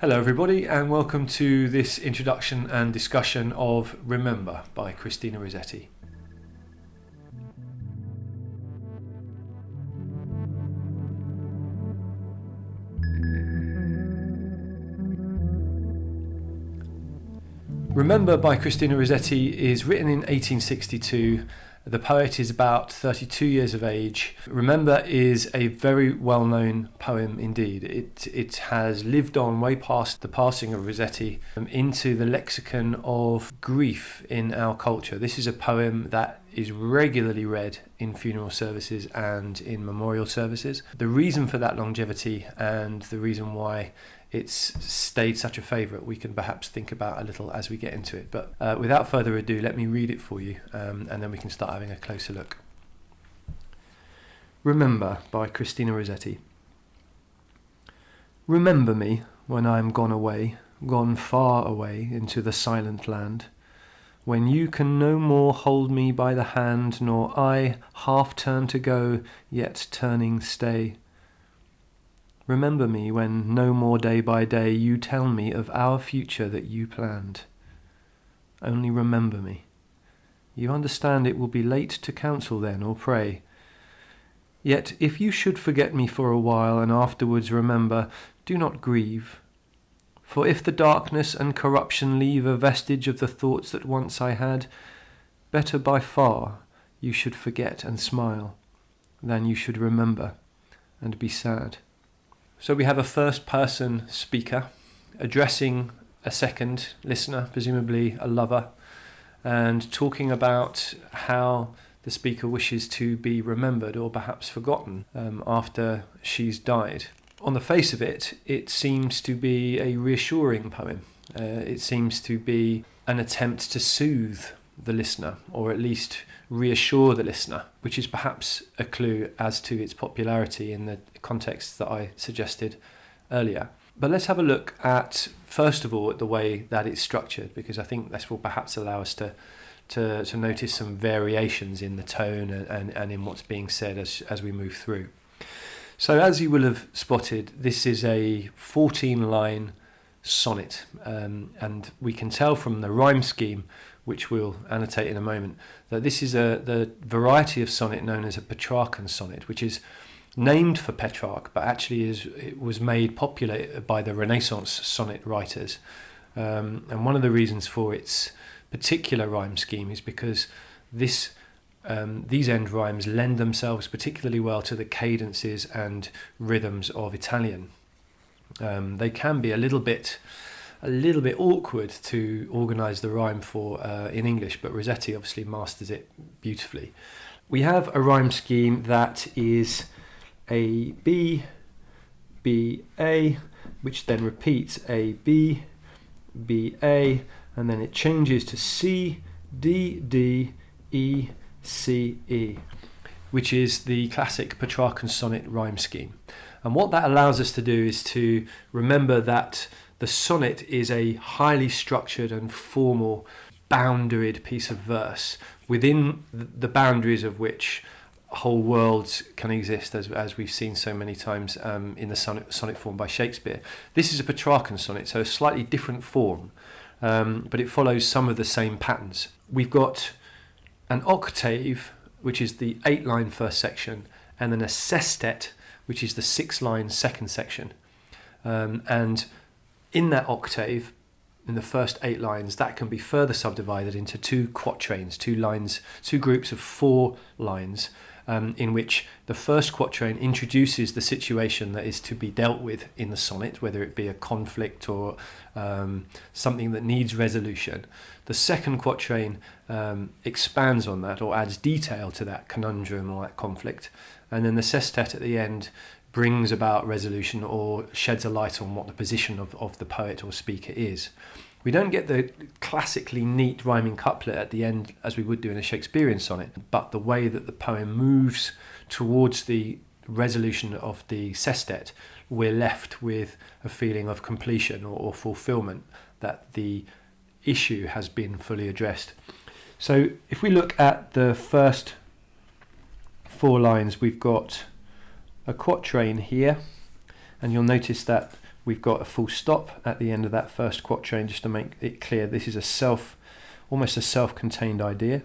Hello everybody, and welcome to this introduction and discussion of Remember by Christina Rossetti. Remember by Christina Rossetti is written in 1862. The poet is about 32 years of age. Remember is a very well-known poem indeed. It has lived on way past the passing of Rossetti into the lexicon of grief in our culture. This is a poem that is regularly read in funeral services and in memorial services. The reason for that longevity and the reason why it's stayed such a favourite we can perhaps think about a little as we get into it. But without further ado, let me read it for you and then we can start having a closer look. Remember by Christina Rossetti. Remember me when I am gone away, gone far away into the silent land, when you can no more hold me by the hand, nor I half turn to go, yet turning stay. Remember me when no more day by day you tell me of our future that you planned. Only remember me. You understand it will be late to counsel then or pray. Yet if you should forget me for a while and afterwards remember, do not grieve. For if the darkness and corruption leave a vestige of the thoughts that once I had, better by far you should forget and smile than you should remember and be sad. So we have a first-person speaker addressing a second listener, presumably a lover, and talking about how the speaker wishes to be remembered or perhaps forgotten after she's died. On the face of it, it seems to be a reassuring poem. It seems to be an attempt to soothe the listener, or at least reassure the listener, which is perhaps a clue as to its popularity in the context that I suggested earlier. But let's have a look at, first of all, at the way that it's structured, because I think this will perhaps allow us to notice some variations in the tone and in what's being said as we move through. So as you will have spotted, this is a 14-line sonnet, and we can tell from the rhyme scheme, which we'll annotate in a moment, that this is the variety of sonnet known as a Petrarchan sonnet, which is named for Petrarch, but actually it was made popular by the Renaissance sonnet writers. And one of the reasons for its particular rhyme scheme is because these end rhymes lend themselves particularly well to the cadences and rhythms of Italian. They can be a little bit awkward to organise the rhyme for in English, but Rossetti obviously masters it beautifully. We have a rhyme scheme that is A, B, B, A, which then repeats A, B, B, A, and then it changes to C, D, D, E, C, E, which is the classic Petrarchan sonnet rhyme scheme. And what that allows us to do is to remember that the sonnet is a highly structured and formal, boundaried piece of verse, within the boundaries of which whole worlds can exist, as we've seen so many times in the sonnet form by Shakespeare. This is a Petrarchan sonnet, so a slightly different form, but it follows some of the same patterns. We've got an octave, which is the 8-line first section, and then a sestet, which is the 6-line second section. And in that octave, in the first 8 lines, that can be further subdivided into 2 quatrains, 2 lines, 2 groups of 4 lines, in which the first quatrain introduces the situation that is to be dealt with in the sonnet, whether it be a conflict or something that needs resolution. The second quatrain expands on that or adds detail to that conundrum or that conflict. And then the sestet at the end brings about resolution or sheds a light on what the position of the poet or speaker is. We don't get the classically neat rhyming couplet at the end as we would do in a Shakespearean sonnet, but the way that the poem moves towards the resolution of the sestet, we're left with a feeling of completion or fulfillment, that the issue has been fully addressed. So if we look at the first 4 lines, we've got a quatrain here, and you'll notice that we've got a full stop at the end of that first quatrain, just to make it clear this is almost a self-contained idea.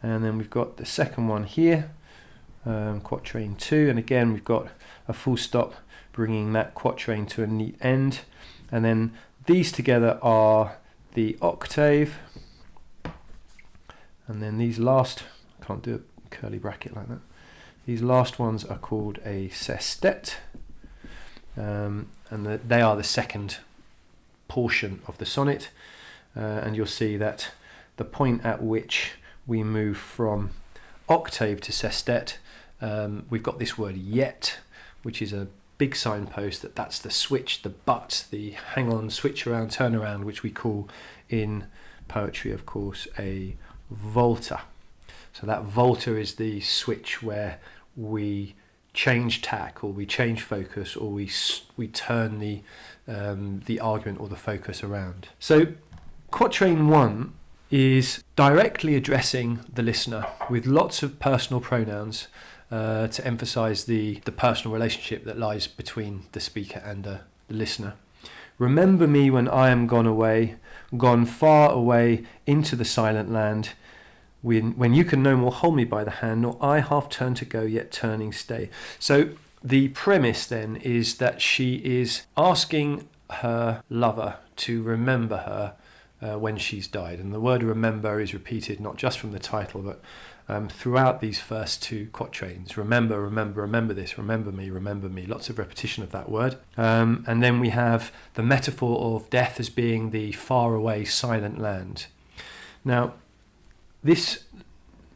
And then we've got the second one here, quatrain 2, and again we've got a full stop, bringing that quatrain to a neat end. And then these together are the octave, and then these last, I can't do a curly bracket like that, these last ones are called a sestet, and they are the second portion of the sonnet, and you'll see that the point at which we move from octave to sestet, we've got this word yet, which is a big signpost that's the switch, the but, the hang on, switch around, turn around, which we call in poetry, of course, a volta. So that volta is the switch where we change tack, or we change focus, or we turn the argument or the focus around. So quatrain 1 is directly addressing the listener with lots of personal pronouns, to emphasize the personal relationship that lies between the speaker and the listener. Remember me when I am gone away, gone far away into the silent land, when you can no more hold me by the hand, nor I half turn to go, yet turning stay. So the premise then is that she is asking her lover to remember her when she's died. And the word remember is repeated not just from the title, but throughout these first two quatrains. Remember, remember, remember this, remember me, lots of repetition of that word. And then we have the metaphor of death as being the faraway silent land. Now, this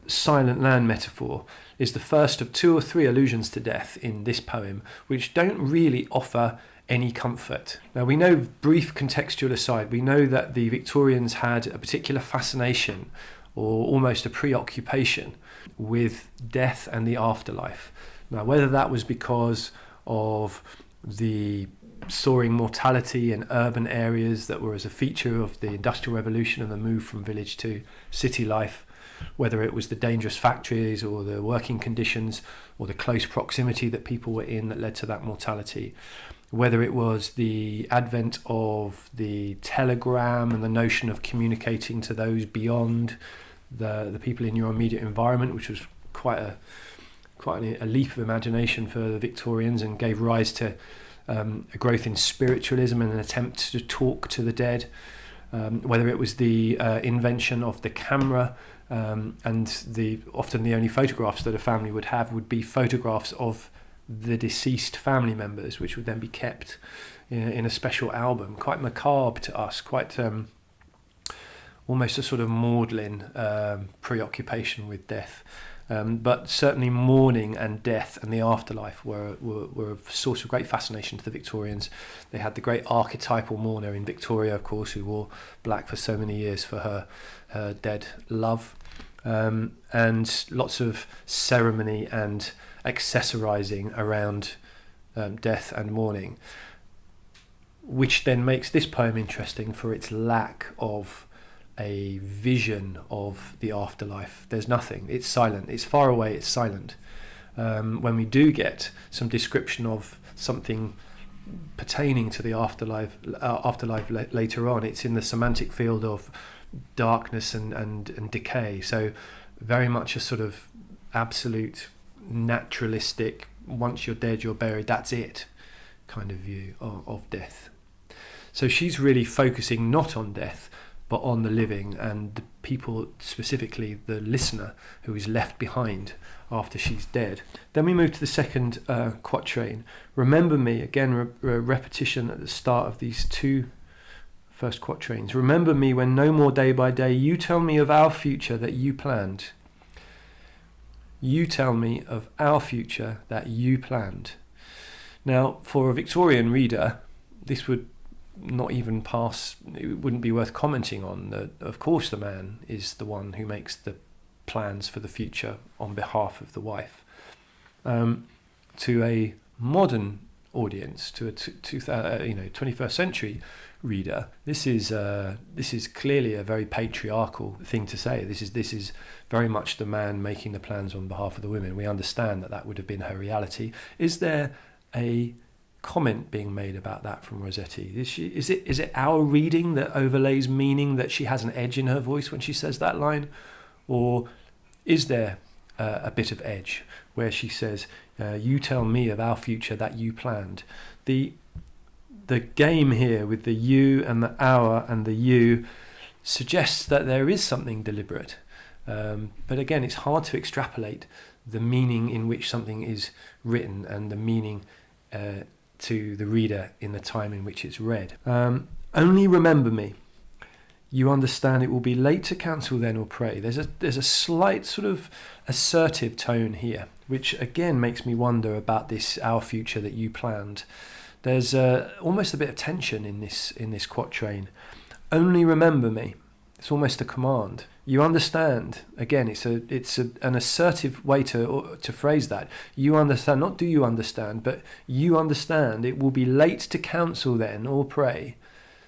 silent land metaphor is the first of 2 or 3 allusions to death in this poem, which don't really offer any comfort. Now, we know, brief contextual aside, we know that the Victorians had a particular fascination, or almost a preoccupation, with death and the afterlife. Now, whether that was because of the soaring mortality in urban areas that were as a feature of the Industrial Revolution and the move from village to city life, whether it was the dangerous factories or the working conditions or the close proximity that people were in that led to that mortality, whether it was the advent of the telegram and the notion of communicating to those beyond the people in your immediate environment, which was quite a leap of imagination for the Victorians and gave rise to a growth in spiritualism and an attempt to talk to the dead, whether it was the invention of the camera, and often the only photographs that a family would have would be photographs of the deceased family members, which would then be kept in a special album. Quite macabre to us, quite almost a sort of maudlin preoccupation with death. But certainly mourning and death and the afterlife were a source of great fascination to the Victorians. They had the great archetypal mourner in Victoria, of course, who wore black for so many years for her dead love. And lots of ceremony and accessorizing around death and mourning, which then makes this poem interesting for its lack of a vision of the afterlife. There's nothing. It's silent. It's far away. It's silent. When we do get some description of something pertaining to the afterlife later on, it's in the semantic field of darkness and decay. So very much a sort of absolute naturalistic, once you're dead, you're buried, that's it kind of view of death. So she's really focusing not on death, but on the living and the people, specifically the listener who is left behind after she's dead. Then we move to the second quatrain. Remember me, again, repetition at the start of these two first quatrains. Remember me when no more day by day you tell me of our future that you planned. You tell me of our future that you planned. Now, for a Victorian reader, this would not even pass, it wouldn't be worth commenting on. That, of course, the man is the one who makes the plans for the future on behalf of the wife. To a modern audience, to a 21st century reader, this is clearly a very patriarchal thing to say. This is very much the man making the plans on behalf of the women. We understand that would have been her reality. Is there a comment being made about that from Rossetti? Is it our reading that overlays meaning, that she has an edge in her voice when she says that line? Or is there a bit of edge where she says, you tell me of our future that you planned? The game here with the you and the our and the you suggests that there is something deliberate. But again, it's hard to extrapolate the meaning in which something is written and the meaning to the reader in the time in which it's read. Only remember me. You understand it will be late to counsel then or pray. There's a slight sort of assertive tone here, which again makes me wonder about this our future that you planned. There's almost a bit of tension in this quatrain. Only remember me. It's almost a command. You understand. Again, it's an assertive way to phrase that. You understand, not do you understand, but you understand. It will be late to counsel then or pray.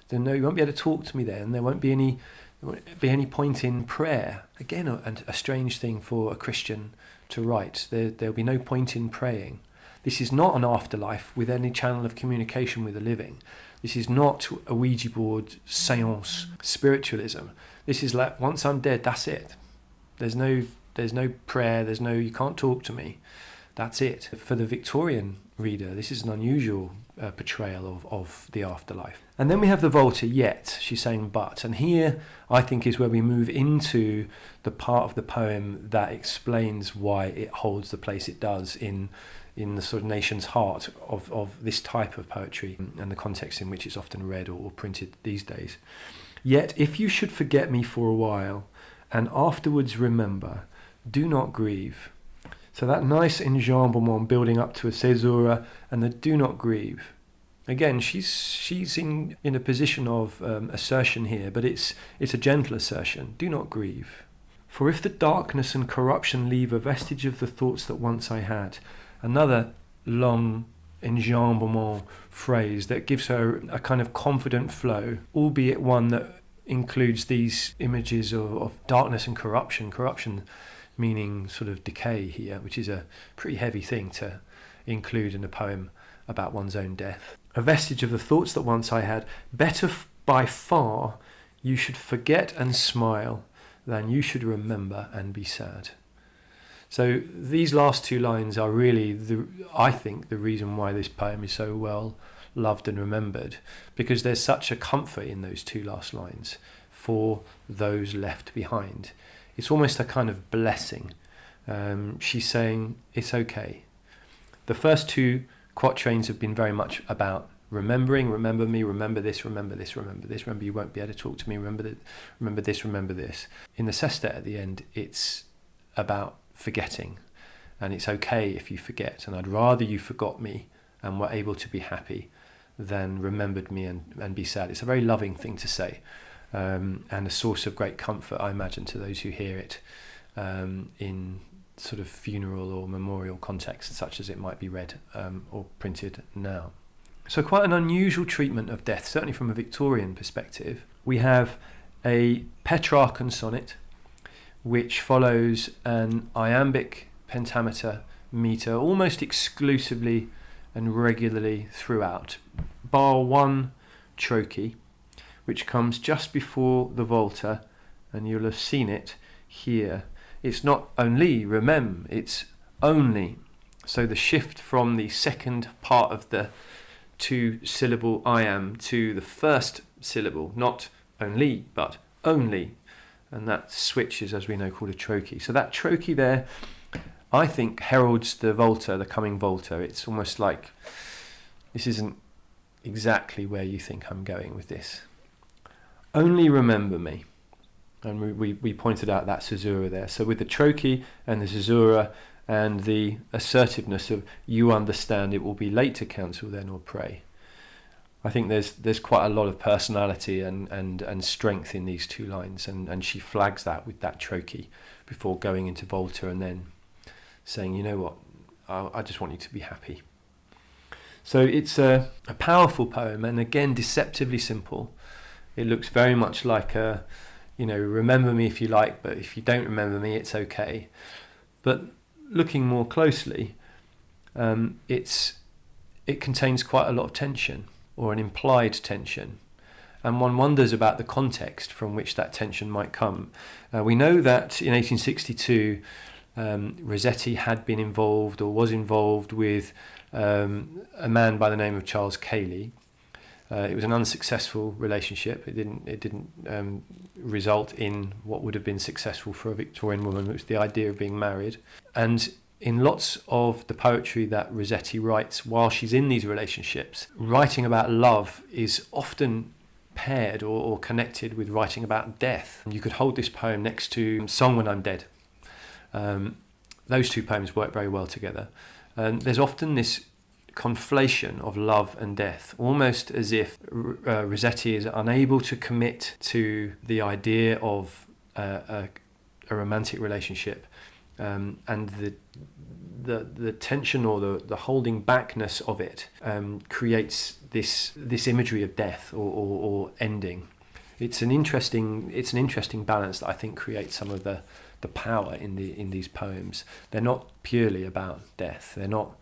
Then no, you won't be able to talk to me then. There won't be any point in prayer. Again, a strange thing for a Christian to write. There'll be no point in praying. This is not an afterlife with any channel of communication with the living. This is not a Ouija board seance spiritualism. This is like, once I'm dead, that's it. There's no prayer, you can't talk to me. That's it. For the Victorian reader, this is an unusual portrayal of the afterlife. And then we have the volta, yet, she's saying but. And here, I think, is where we move into the part of the poem that explains why it holds the place it does in the sort of nation's heart of this type of poetry and the context in which it's often read or printed these days. Yet, if you should forget me for a while, and afterwards remember, do not grieve. So that nice enjambment building up to a caesura and the do not grieve. Again, she's in a position of assertion here, but it's a gentle assertion. Do not grieve. For if the darkness and corruption leave a vestige of the thoughts that once I had, another long enjambment phrase that gives her a kind of confident flow, albeit one that includes these images of darkness and corruption meaning sort of decay here, which is a pretty heavy thing to include in a poem about one's own death. A vestige of the thoughts that once I had, better by far you should forget and smile than you should remember and be sad. So these last two lines are really, I think, the reason why this poem is so well loved and remembered, because there's such a comfort in those two last lines for those left behind. It's almost a kind of blessing. She's saying, it's okay. The first two quatrains have been very much about remembering, remember me, remember this, remember this, remember this, remember you won't be able to talk to me, remember this, remember this. In the sestet at the end, it's about forgetting, and it's okay if you forget, and I'd rather you forgot me and were able to be happy than remembered me and be sad. It's a very loving thing to say, and a source of great comfort, I imagine, to those who hear it in sort of funeral or memorial context, such as it might be read or printed now. So quite an unusual treatment of death, certainly from a Victorian perspective. We have a Petrarchan sonnet which follows an iambic pentameter meter almost exclusively and regularly throughout, bar one trochee, which comes just before the volta, and you'll have seen it here. It's not only remem, it's only. So the shift from the second part of the two-syllable iamb to the first syllable, not only, but only. And that switch is, as we know, called a trochee. So that trochee there, I think, heralds the volta, the coming volta. It's almost like this isn't exactly where you think I'm going with this. Only remember me. And we pointed out that caesura there. So with the trochee and the caesura and the assertiveness of you understand it will be late to counsel then or pray. I think there's quite a lot of personality and strength in these two lines, and she flags that with that trochee before going into volta and then saying, you know what, I just want you to be happy. So it's a powerful poem, and again deceptively simple. It looks very much like a, remember me if you like, but if you don't remember me, it's okay. But looking more closely, it's it contains quite a lot of tension, or an implied tension. And one wonders about the context from which that tension might come. We know that in 1862, Rossetti had been involved, or was involved with, a man by the name of Charles Cayley. It was an unsuccessful relationship. It didn't result in what would have been successful for a Victorian woman, which was the idea of being married. And in lots of the poetry that Rossetti writes while she's in these relationships, writing about love is often paired or connected with writing about death. You could hold this poem next to Song When I'm Dead. Those two poems work very well together. There's often this conflation of love and death, almost as if Rossetti is unable to commit to the idea of a romantic relationship, and the tension or the holding backness of it creates this imagery of death or ending. It's an interesting balance that I think creates some of the power in these poems. They're not purely about death. They're not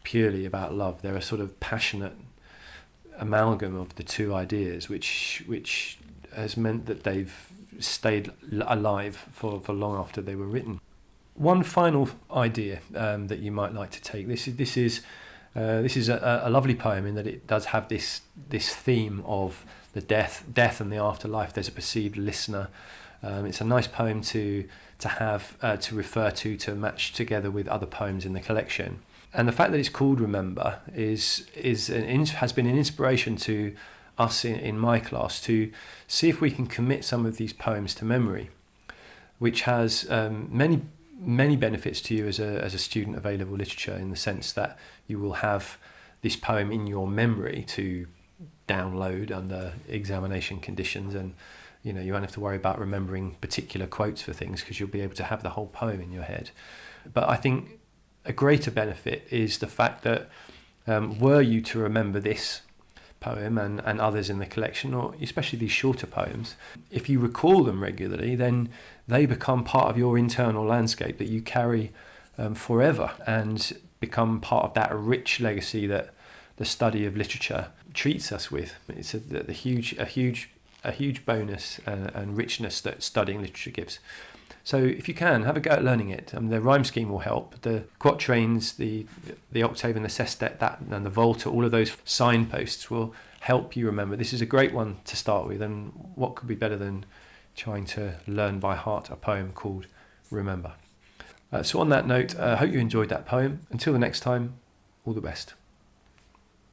purely about love. They're a sort of passionate amalgam of the two ideas, which has meant that they've stayed alive for long after they were written. One final idea that you might like to take. This is a lovely poem in that it does have this theme of the death and the afterlife. There's a perceived listener. It's a nice poem to have to refer to match together with other poems in the collection. And the fact that it's called Remember has been an inspiration to us in my class to see if we can commit some of these poems to memory, which has many benefits to you as a student of A-level literature, in the sense that you will have this poem in your memory to download under examination conditions, and you won't have to worry about remembering particular quotes for things because you'll be able to have the whole poem in your head. But I think a greater benefit is the fact that were you to remember this poem and others in the collection, or especially these shorter poems, if you recall them regularly, then they become part of your internal landscape that you carry forever, and become part of that rich legacy that the study of literature treats us with. It's a huge bonus and richness that studying literature gives. So if you can, have a go at learning it. The rhyme scheme will help. The quatrains, the octave and the sestet, and the volta, all of those signposts will help you remember. This is a great one to start with, and what could be better than trying to learn by heart a poem called Remember. So on that note, I hope you enjoyed that poem. Until the next time, all the best.